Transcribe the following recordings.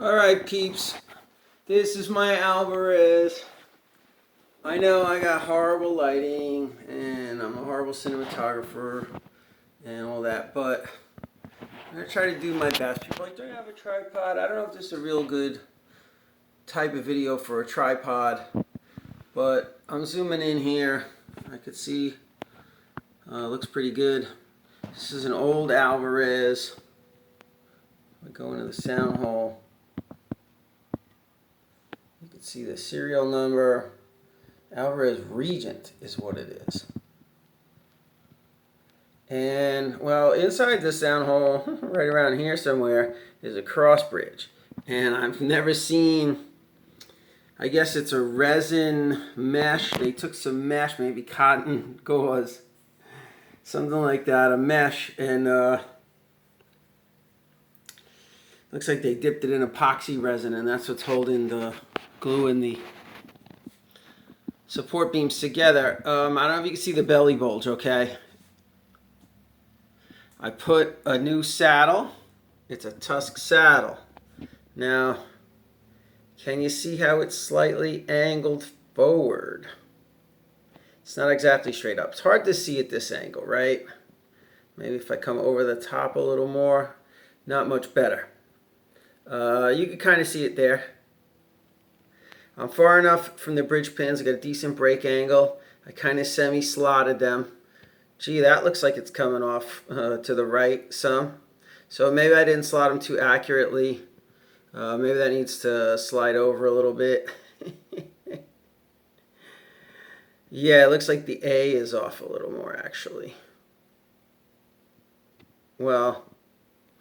Alright peeps, this is my Alverez. I know I got horrible lighting and I'm a horrible cinematographer and all that, but I'm going to try to do my best. People are like, do I have a tripod? I don't know if this is a real good type of video for a tripod, but I'm zooming in here. I could see it looks pretty good. This is an old Alverez. I go into the sound hole. You can see the serial number. Alverez Regent is what it is. And, well, inside the sound hole, right around here somewhere, is a cross bridge. And I've never seen, I guess it's a resin mesh. They took some mesh, maybe cotton gauze, something like that, a mesh, and looks like they dipped it in epoxy resin, and that's what's holding the glue and the support beams together. I don't know if you can see the belly bulge, okay? I put a new saddle. It's a Tusk saddle. Now, can you see how it's slightly angled forward? It's not exactly straight up. It's hard to see at this angle, right? Maybe if I come over the top a little more, not much better. You can kind of see it there. I'm far enough from the bridge pins. I got a decent break angle. I kind of semi-slotted them. Gee, that looks like it's coming off to the right some. So maybe I didn't slot them too accurately. Maybe that needs to slide over a little bit. Yeah, it looks like the A is off a little more actually. Well,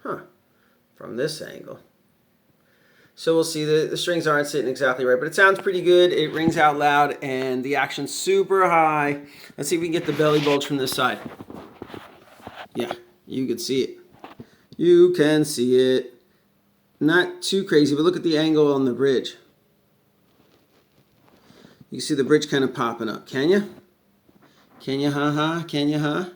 from this angle. So we'll see, the strings aren't sitting exactly right, but it sounds pretty good. It rings out loud and the action's super high. Let's see if we can get the belly bulge from this side. Yeah, you can see it. You can see it. Not too crazy, but look at the angle on the bridge. You can see the bridge kind of popping up. Can you? Can you, ha? Can you, huh?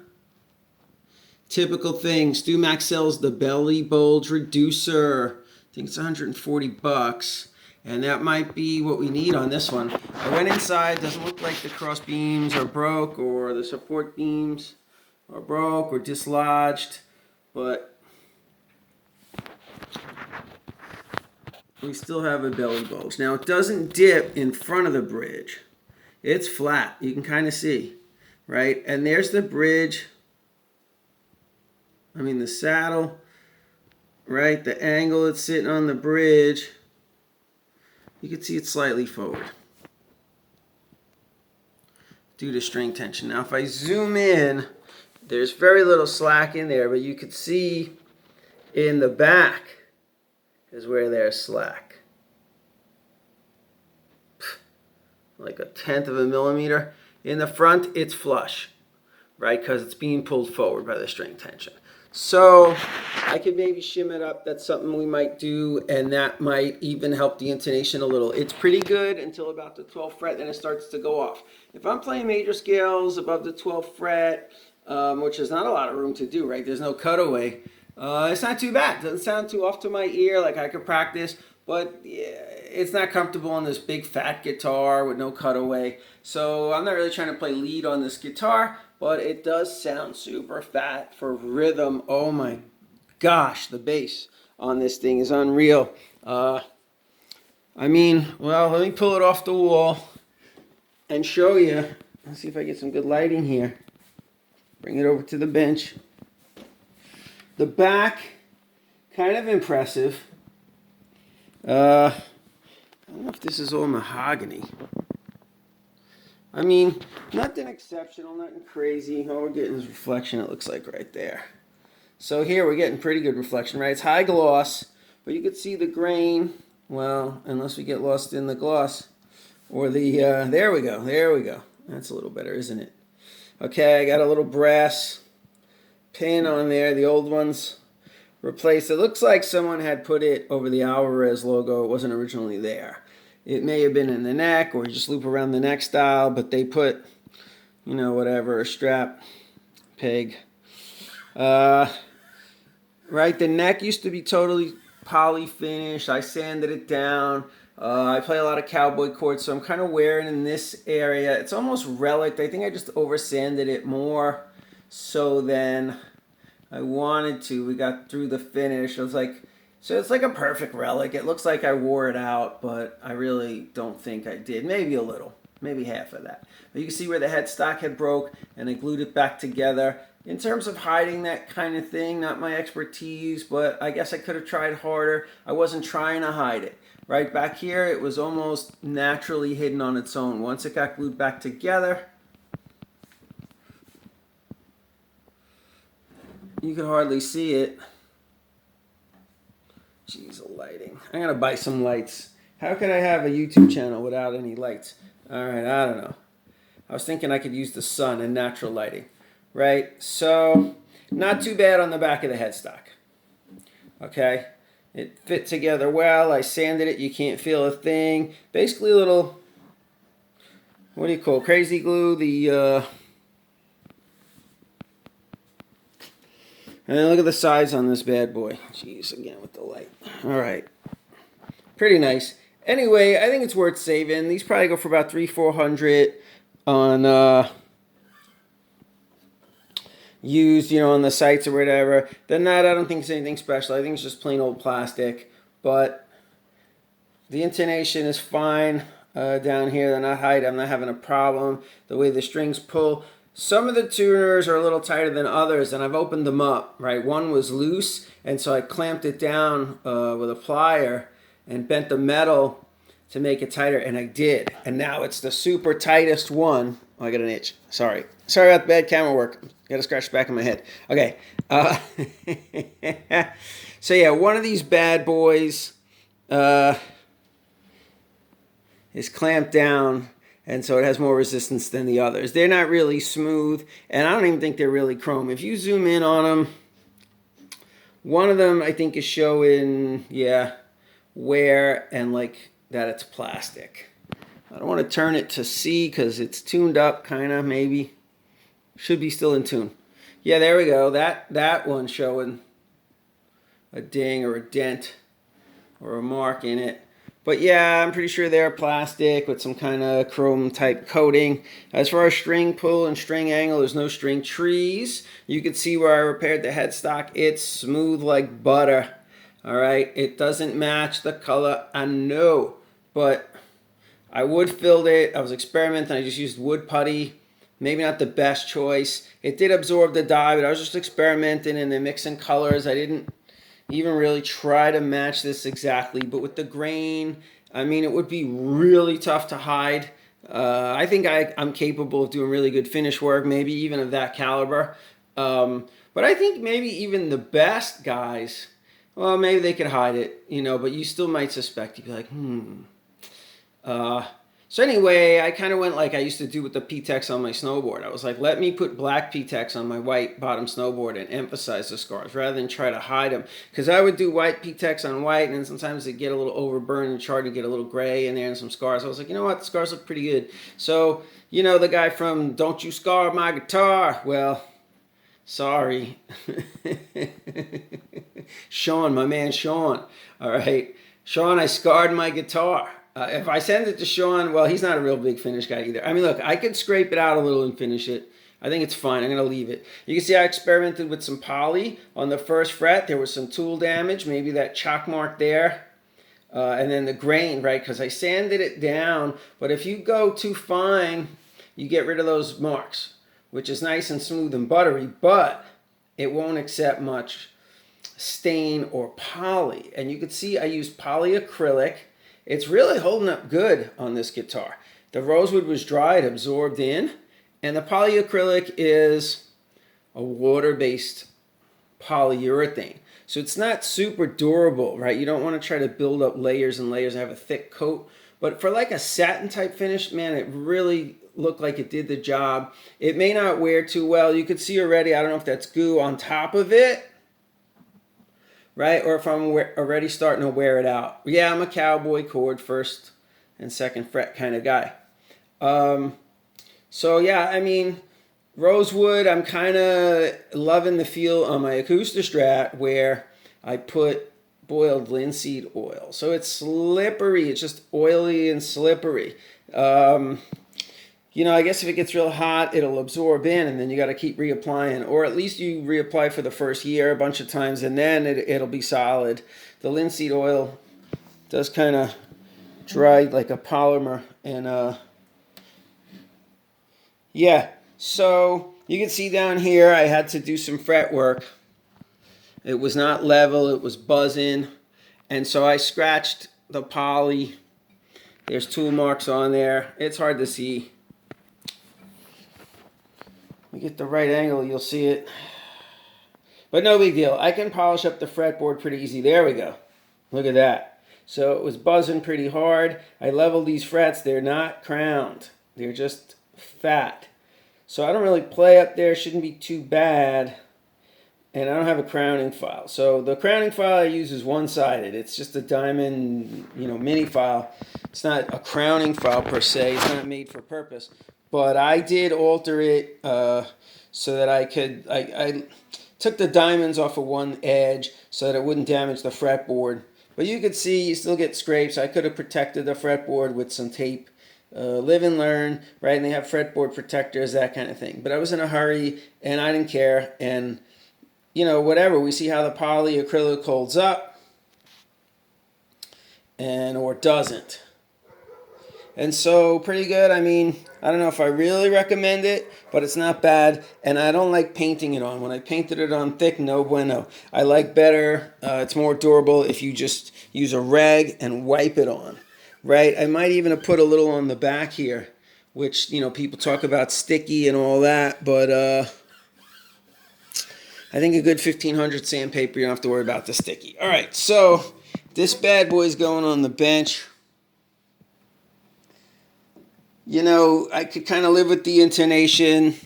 Typical thing. Stu Max sells the belly bulge reducer. I think it's 140 bucks. And that might be what we need on this one. I went inside. Doesn't look like the cross beams are broke or the support beams are broke or dislodged. But we still have a belly bulge. Now, it doesn't dip in front of the bridge. It's flat. You can kind of see, right? And there's the bridge. I mean, the saddle, right? The angle it's sitting on the bridge. You can see it's slightly forward due to string tension. Now, if I zoom in, there's very little slack in there, but you could see in the back is where there's slack. Like 1/10 of a millimeter. In the front, it's flush, right? Because it's being pulled forward by the string tension. So I could maybe shim it up. That's something we might do, and that might even help the intonation a little. It's pretty good until about the 12th fret, then it starts to go off. If I'm playing major scales above the 12th fret, which is not a lot of room to do, right? There's no cutaway. It's not too bad. It doesn't sound too off to my ear, like I could practice, but yeah, it's not comfortable on this big fat guitar with no cutaway. So I'm not really trying to play lead on this guitar, but it does sound super fat for rhythm. Oh my gosh, the bass on this thing is unreal. I mean, well, let me pull it off the wall and show you. Let's see if I get some good lighting here. Bring it over to the bench. The back, kind of impressive. I don't know if this is all mahogany. I mean, nothing exceptional, nothing crazy. All we're getting is reflection, it looks like right there. So here we're getting pretty good reflection, right? It's high gloss, but you can see the grain. Well, unless we get lost in the gloss. Or the, there we go, there we go. That's a little better, isn't it? Okay, I got a little brass pin on there. The old one's replaced. It looks like someone had put it over the Alverez logo. It wasn't originally there. It may have been in the neck or just loop around the neck style, but they put, you know, whatever, a strap, peg. Right, the neck used to be totally poly finish. I sanded it down. I play a lot of cowboy chords, so I'm kind of wearing in this area. It's almost relic. I think I just over sanded it more so than I wanted to. We got through the finish. I was like, so it's like a perfect relic. It looks like I wore it out, but I really don't think I did. Maybe a little, maybe half of that. But you can see where the headstock had broke, and I glued it back together. In terms of hiding that kind of thing, not my expertise, but I guess I could have tried harder. I wasn't trying to hide it. Right back here, it was almost naturally hidden on its own. Once it got glued back together, you could hardly see it. Jeez, the lighting. I'm going to buy some lights. How could I have a YouTube channel without any lights? All right, I don't know. I was thinking I could use the sun and natural lighting. Right? So, not too bad on the back of the headstock. Okay? It fit together well. I sanded it. You can't feel a thing. Basically a little, what do you call it? Crazy glue. And then look at the size on this bad boy. Jeez, again with the light. All right. Pretty nice. Anyway, I think it's worth saving. These probably go for about $300-400 on used, on the sites or whatever. Then that, I don't think it's anything special. I think it's just plain old plastic. But the intonation is fine down here. They're not high. I'm not having a problem. The way the strings pull. Some of the tuners are a little tighter than others, and I've opened them up, right? One was loose, and so I clamped it down with a plier and bent the metal to make it tighter, and I did. And now it's the super tightest one. Oh, I got an itch. Sorry about the bad camera work. Got to scratch the back of my head. Okay. So yeah, one of these bad boys is clamped down, and so it has more resistance than the others. They're not really smooth, and I don't even think they're really chrome. If you zoom in on them, one of them I think is showing, wear and like that it's plastic. I don't want to turn it to C because it's tuned up, kind of, maybe. Should be still in tune. Yeah, there we go. That one's showing a ding or a dent or a mark in it. But yeah, I'm pretty sure they're plastic with some kind of chrome type coating. As far as string pull and string angle, there's no string trees. You can see where I repaired the headstock. It's smooth like butter. All right, it doesn't match the color, I know, but I wood filled it. I was experimenting. I just used wood putty. Maybe not the best choice. It did absorb the dye, but I was just experimenting and then mixing colors. I didn't even really try to match this exactly, but with the grain, I mean, it would be really tough to hide. I think I'm capable of doing really good finish work, maybe even of that caliber. But I think maybe even the best guys, well, maybe they could hide it, but you still might suspect. You'd be like, So anyway, I kind of went like I used to do with the P-Tex on my snowboard. I was like, let me put black P-Tex on my white bottom snowboard and emphasize the scars rather than try to hide them. Because I would do white P-Tex on white, and sometimes they get a little overburned and charred and get a little gray in there and some scars. I was like, you know what, the scars look pretty good. So, the guy from Don't You Scar My Guitar, well, sorry. Sean, my man Sean, all right. Sean, I scarred my guitar. If I send it to Sean, well, he's not a real big finish guy either. I mean, look, I could scrape it out a little and finish it. I think it's fine. I'm going to leave it. You can see I experimented with some poly on the first fret. There was some tool damage, maybe that chalk mark there. And then the grain, right, because I sanded it down. But if you go too fine, you get rid of those marks, which is nice and smooth and buttery, but it won't accept much stain or poly. And you can see I used polyacrylic. It's really holding up good on this guitar. The rosewood was dry, it absorbed in, and the polyacrylic is a water-based polyurethane. So it's not super durable, right? You don't want to try to build up layers and layers and have a thick coat. But for like a satin type finish, man, it really looked like it did the job. It may not wear too well. You could see already, I don't know if that's goo on top of it, right? Or if I'm already starting to wear it out. Yeah, I'm a cowboy chord first and second fret kind of guy. So yeah, I mean, rosewood, I'm kind of loving the feel on my acoustic Strat where I put boiled linseed oil. So it's slippery. It's just oily and slippery. I guess if it gets real hot, it'll absorb in, and then you got to keep reapplying. Or at least you reapply for the first year a bunch of times, and then it'll be solid. The linseed oil does kind of dry like a polymer. And yeah, so you can see down here I had to do some fret work. It was not level, it was buzzing. And so I scratched the poly. There's tool marks on there. It's hard to see. We get the right angle, you'll see it. But no big deal. I can polish up the fretboard pretty easy. There we go. Look at that. So it was buzzing pretty hard. I leveled these frets. They're not crowned. They're just fat. So I don't really play up there. Shouldn't be too bad. And I don't have a crowning file. So the crowning file I use is one-sided. It's just a diamond, mini file. It's not a crowning file per se. It's not made for purpose. But I did alter it so that I could, I took the diamonds off of one edge so that it wouldn't damage the fretboard. But you could see you still get scrapes. I could have protected the fretboard with some tape. Live and learn, right? And they have fretboard protectors, that kind of thing. But I was in a hurry and I didn't care. And whatever. We see how the polyacrylic holds up or doesn't. And so pretty good. I mean, I don't know if I really recommend it, but it's not bad. And I don't like painting it on. When I painted it on thick, no bueno. I like better. It's more durable if you just use a rag and wipe it on, right? I might even have put a little on the back here, which, people talk about sticky and all that, but I think a good 1500 sandpaper, you don't have to worry about the sticky. All right, so this bad boy's going on the bench. I could kind of live with the intonation.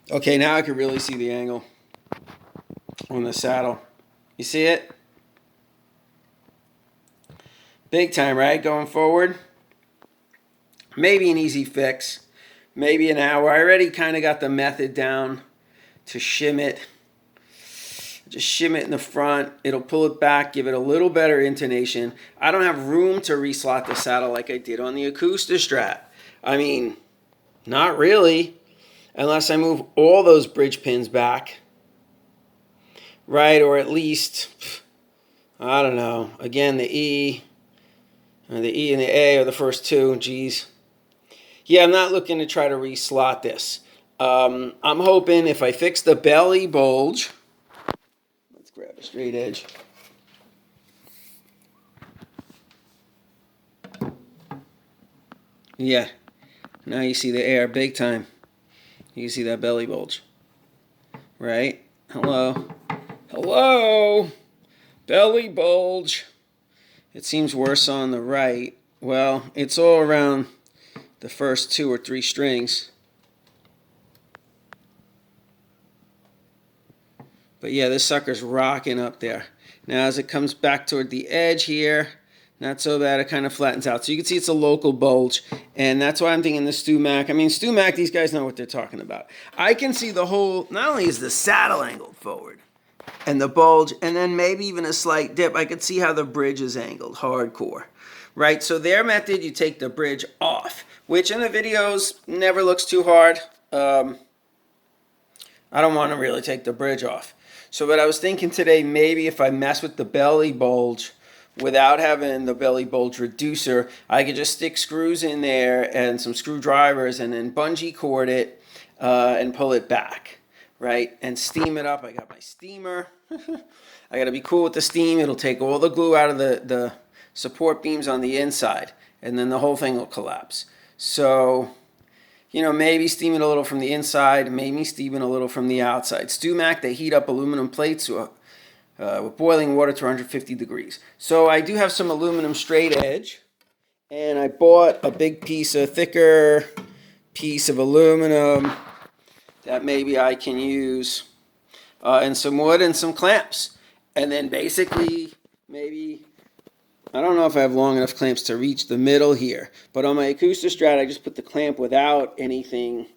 Okay, now I can really see the angle on the saddle. You see it? Big time, right? Going forward. Maybe an easy fix. Maybe an hour. I already kind of got the method down to shim it. Just shim it in the front. It'll pull it back, give it a little better intonation. I don't have room to reslot the saddle like I did on the acoustic Strat. I mean, not really, unless I move all those bridge pins back, right? Or at least, I don't know. Again, the E and the A are the first two. Geez. Yeah, I'm not looking to try to reslot this. I'm hoping if I fix the belly bulge, let's grab a straight edge. Yeah, now you see the air big time. You see that belly bulge, right? Hello, hello, belly bulge. It seems worse on the right. Well, it's all around the first 2 or 3 strings. But yeah, this sucker's rocking up there. Now as it comes back toward the edge here, not so bad, it kind of flattens out. So you can see it's a local bulge, and that's why I'm thinking the Stu-Mac. I mean, Stu-Mac, these guys know what they're talking about. I can see the whole, not only is the saddle angled forward, and the bulge, and then maybe even a slight dip. I could see how the bridge is angled, hardcore, right? So their method, you take the bridge off, which in the videos never looks too hard. I don't want to really take the bridge off. So what I was thinking today, maybe if I mess with the belly bulge without having the belly bulge reducer, I could just stick screws in there and some screwdrivers and then bungee cord it and pull it back, right? And steam it up. I got my steamer. I got to be cool with the steam. It'll take all the glue out of the support beams on the inside, and then the whole thing will collapse. So, maybe steam it a little from the inside, maybe steam it a little from the outside. Stu-Mac, they heat up aluminum plates with boiling water to 150 degrees. So I do have some aluminum straight edge, and I bought a big piece, a thicker piece of aluminum that maybe I can use, and some wood and some clamps. And then basically, maybe, I don't know if I have long enough clamps to reach the middle here, but on my acoustic Strat, I just put the clamp without anything.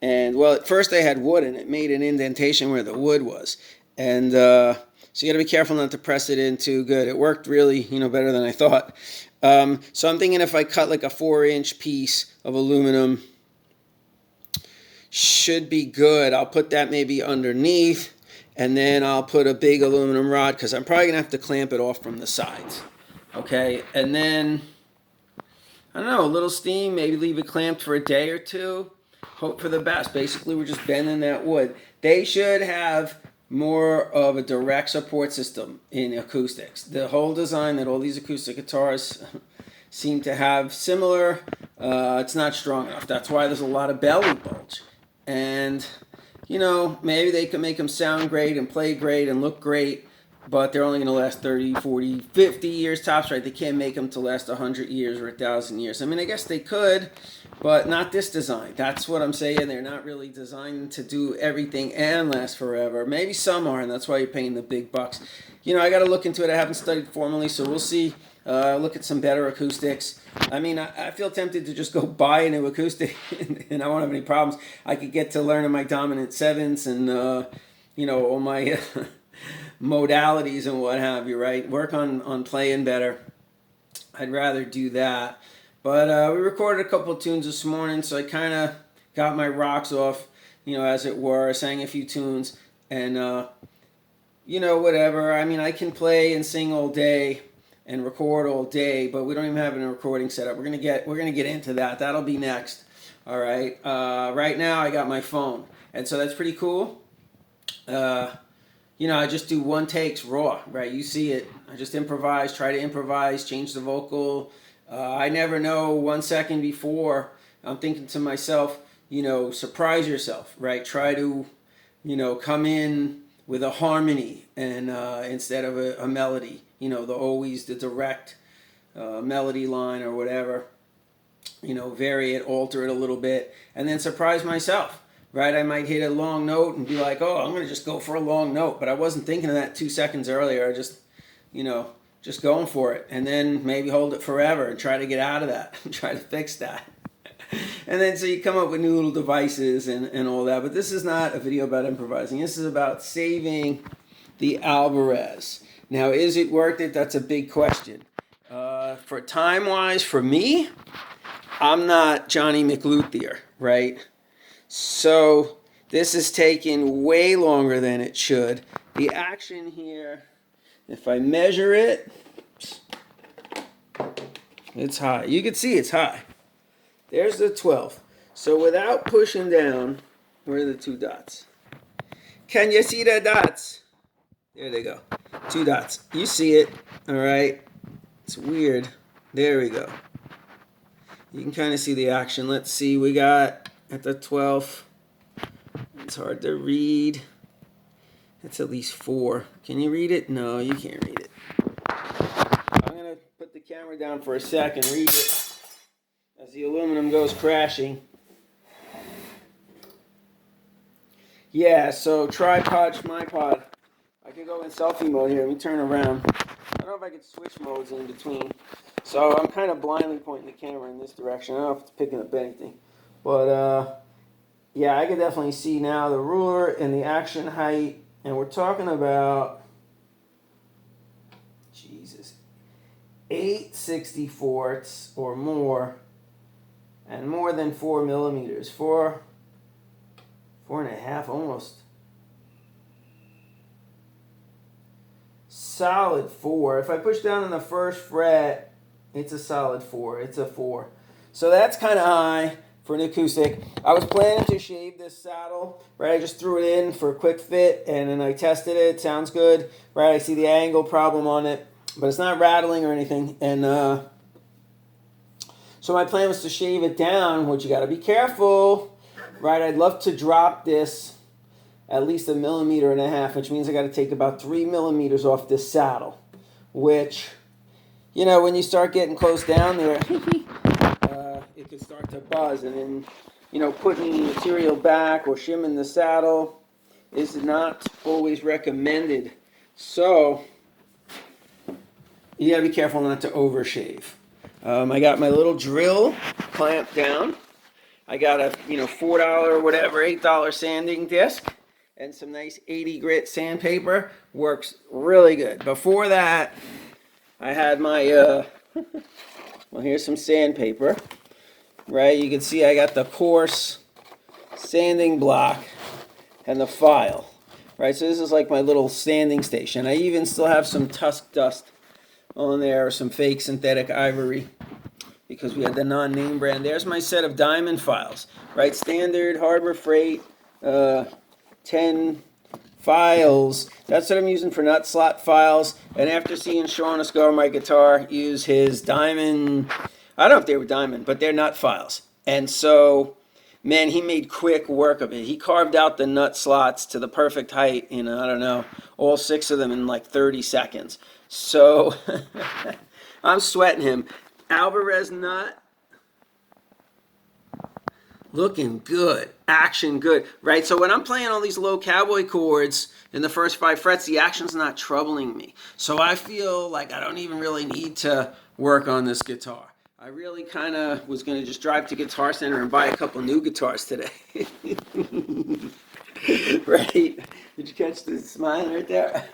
And well, at first I had wood, and it made an indentation where the wood was. And So you got to be careful not to press it in too good. It worked really, better than I thought. So I'm thinking if I cut like a 4-inch piece of aluminum, should be good. I'll put that maybe underneath, and then I'll put a big aluminum rod because I'm probably going to have to clamp it off from the sides. Okay, and then, I don't know, a little steam, maybe leave it clamped for a day or two. Hope for the best. Basically, we're just bending that wood. They should have more of a direct support system in acoustics. The whole design that all these acoustic guitars seem to have similar, it's not strong enough. That's why there's a lot of belly bulge. And, maybe they can make them sound great and play great and look great, but they're only going to last 30, 40, 50 years tops, right? They can't make them to last 100 years or 1,000 years. I mean, I guess they could, but not this design. That's what I'm saying. They're not really designed to do everything and last forever. Maybe some are, and that's why you're paying the big bucks. I got to look into it. I haven't studied formally, so we'll see. Look at some better acoustics. I mean, I feel tempted to just go buy a new acoustic, and I won't have any problems. I could get to learning my dominant sevenths and, all my modalities and what have you, right? Work on playing better. I'd rather do that. But we recorded a couple of tunes this morning, so I kind of got my rocks off, as it were. I sang a few tunes, and, whatever. I mean, I can play and sing all day and record all day, but we don't even have a recording setup. We're gonna get into that. That'll be next. All right. Right now, I got my phone, and so that's pretty cool. I just do one takes raw, right? You see it. I just improvise, try to improvise, change the vocal. I never know 1 second before. I'm thinking to myself, surprise yourself, right? Try to, come in with a harmony and instead of a melody. The direct melody line or whatever. Vary it, alter it a little bit, and then surprise myself. Right, I might hit a long note and be like, "Oh, I'm going to just go for a long note," but I wasn't thinking of that 2 seconds earlier. I just, just going for it, and then maybe hold it forever and try to get out of that, and try to fix that, and then so you come up with new little devices and all that. But this is not a video about improvising. This is about saving the Alverez. Now, is it worth it? That's a big question. For time-wise, for me, I'm not Johnny McLuthier, right? So this is taking way longer than it should. The action here, if I measure it, it's high. You can see it's high. There's the 12th. So without pushing down, where are the 2 dots? Can you see the dots? There they go. 2 dots. You see it, all right? It's weird. There we go. You can kind of see the action. Let's see, we got at the 12th, it's hard to read. That's at least 4. Can you read it? No, you can't read it. I'm going to put the camera down for a sec and read it as the aluminum goes crashing. Yeah, so tripod, schmipod. I could go in selfie mode here. Let me turn around. I don't know if I could switch modes in between. So I'm kind of blindly pointing the camera in this direction. I don't know if it's picking up anything. But, yeah, I can definitely see now the ruler and the action height. And we're talking about, 8/64 or more. And more than 4 millimeters. 4.5 almost. Solid 4. If I push down on the first fret, it's a solid 4. It's a 4. So that's kind of high for an acoustic. I was planning to shave this saddle, right? I just threw it in for a quick fit, and then I tested it. It sounds good, right? I see the angle problem on it, but it's not rattling or anything. And so my plan was to shave it down, which you got to be careful, right? I'd love to drop this at least 1.5 millimeters, which means I got to take about 3 millimeters off this saddle, which, when you start getting close down there, it could start to buzz, and then, putting the material back or shimming the saddle is not always recommended. So you gotta be careful not to overshave. I got my little drill clamped down. I got a $4 or whatever, $8 sanding disc, and some nice 80 grit sandpaper works really good. Before that, I had my, well, here's some sandpaper, right? You can see I got the coarse sanding block and the file, right? So this is like my little sanding station. I even still have some tusk dust on there, some fake synthetic ivory, because we had the non-name brand. There's my set of diamond files, right? Standard Harbor Freight, 10 files. That's what I'm using for nut slot files. And after seeing Sean Escar, my guitar, use his diamond, I don't know if they were diamond, but they're nut files. And so, man, he made quick work of it. He carved out the nut slots to the perfect height in, I don't know, all 6 of them in like 30 seconds. So, I'm sweating him. Alverez nut, looking good, action good, right? So when I'm playing all these low cowboy chords in the first 5 frets, the action's not troubling me. So I feel like I don't even really need to work on this guitar. I really kind of was going to just drive to Guitar Center and buy a couple new guitars today. Right? Did you catch the smile right there?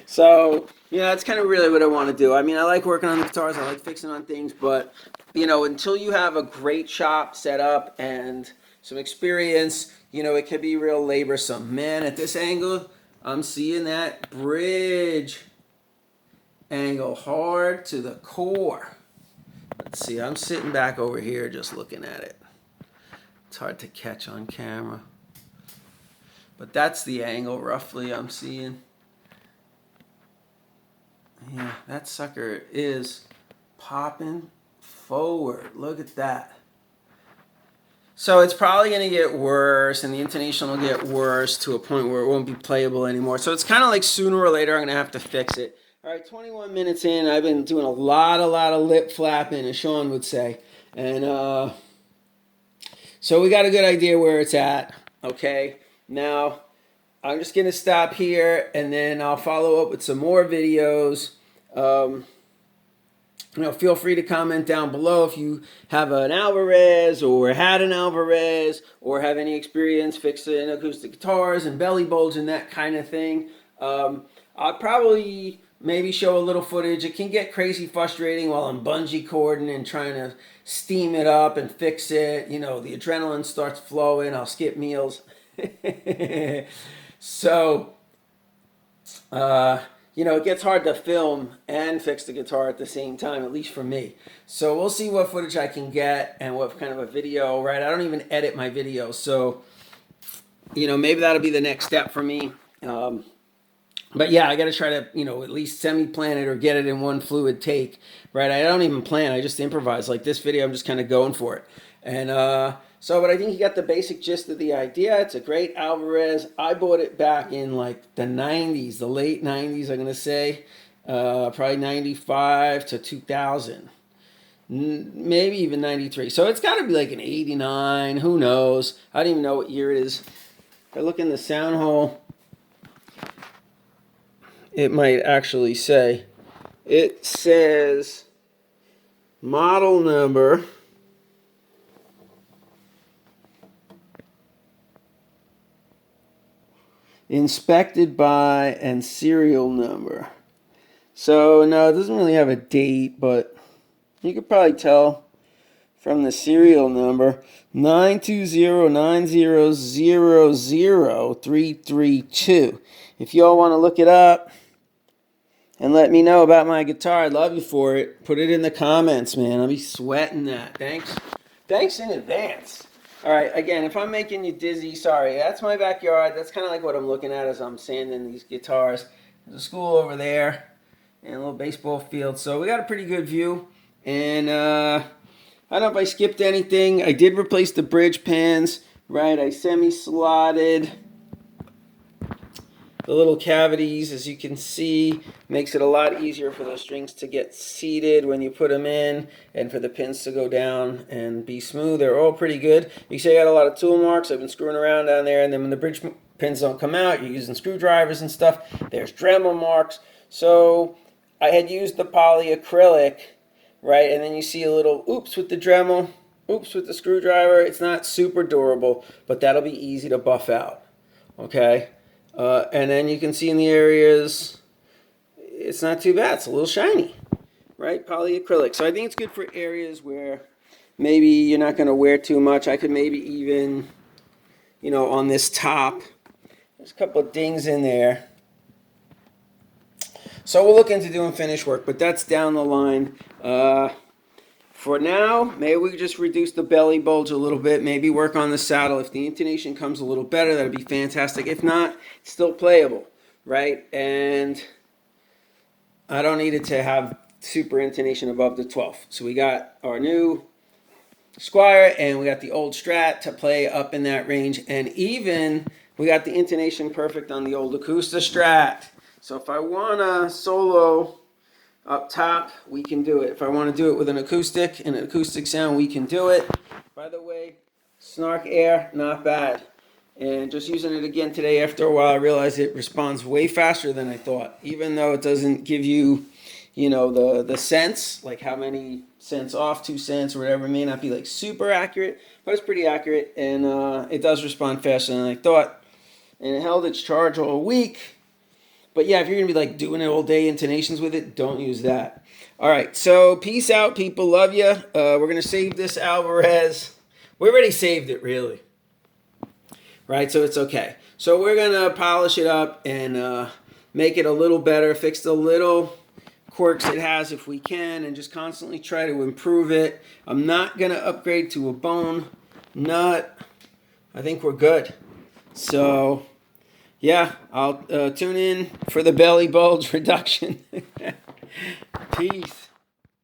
So, that's kind of really what I want to do. I mean, I like working on the guitars. I like fixing on things. But, until you have a great shop set up and some experience, it can be real laborsome. Man, at this angle, I'm seeing that bridge angle hard to the core. Let's see, I'm sitting back over here just looking at it. It's hard to catch on camera. But that's the angle roughly I'm seeing. Yeah, that sucker is popping forward. Look at that. So it's probably going to get worse, and the intonation will get worse to a point where it won't be playable anymore. So it's kind of like sooner or later I'm going to have to fix it. All right, 21 minutes in. I've been doing a lot of lip flapping, as Sean would say. And so we got a good idea where it's at. Okay, now I'm just going to stop here, and then I'll follow up with some more videos. Feel free to comment down below if you have an Alverez or had an Alverez or have any experience fixing acoustic guitars and belly bulge and that kind of thing. I'll probably maybe show a little footage. It can get crazy frustrating while I'm bungee cording and trying to steam it up and fix it. The adrenaline starts flowing. I'll skip meals. So, it gets hard to film and fix the guitar at the same time, at least for me. So we'll see what footage I can get and what kind of a video, right? I don't even edit my videos. So, maybe that'll be the next step for me. But yeah, I got to try to, at least semi-plan it or get it in one fluid take, right? I don't even plan. I just improvise. Like this video, I'm just kind of going for it. And but I think you got the basic gist of the idea. It's a great Alverez. I bought it back in like the 90s, the late 90s, I'm going to say. Probably 95 to 2000. Maybe even 93. So it's got to be like an 89. Who knows? I don't even know what year it is. If I look in the sound hole, it might actually say, it says model number, inspected by, and serial number. So no, it doesn't really have a date, but you could probably tell from the serial number, 920900332. If y'all want to look it up and let me know about my guitar, I'd love you for it. Put it in the comments, man. I'll be sweating that. Thanks in advance. All right, again, if I'm making you dizzy, sorry. That's my backyard. That's kind of like what I'm looking at as I'm sanding these guitars. There's a school over there and a little baseball field. So we got a pretty good view. And I don't know if I skipped anything. I did replace the bridge pins, right? I semi-slotted the little cavities, as you can see. Makes it a lot easier for those strings to get seated when you put them in and for the pins to go down and be smooth. They're all pretty good. You see I got a lot of tool marks. I've been screwing around down there, and then when the bridge pins don't come out, you're using screwdrivers and stuff. There's Dremel marks. So I had used the polyacrylic, right? And then you see a little oops with the Dremel, oops with the screwdriver. It's not super durable, but that'll be easy to buff out. okay? And then you can see in the areas, it's not too bad. It's a little shiny, right? Polyacrylic. So I think it's good for areas where maybe you're not going to wear too much. I could maybe even, you know, on this top, there's a couple of dings in there. So we'll look into doing finish work, but that's down the line. For now, maybe we just reduce the belly bulge a little bit, maybe work on the saddle. If the intonation comes a little better, that'd be fantastic. If not, it's still playable, right? And I don't need it to have super intonation above the 12th. So we got our new Squire and we got the old Strat to play up in that range. And even we got the intonation perfect on the old acoustic Strat. So if I want to solo up top, we can do it. If I want to do it with an acoustic and an acoustic sound, we can do it. By the way, Snark Air, not bad. And just using it again today, after a while, I realized it responds way faster than I thought. Even though it doesn't give you, you know, the cents, like how many cents off, 2 cents or whatever, it may not be like super accurate, but it's pretty accurate. And it does respond faster than I thought. And it held its charge all week. But yeah, if you're going to be like doing it all day intonations with it, don't use that. All right, so peace out, people. Love you. We're going to save this Alverez. We already saved it, really. Right, so it's okay. So we're going to polish it up and make it a little better, fix the little quirks it has if we can, and just constantly try to improve it. I'm not going to upgrade to a bone nut. I think we're good. So yeah, I'll tune in for the belly bulge reduction. Peace.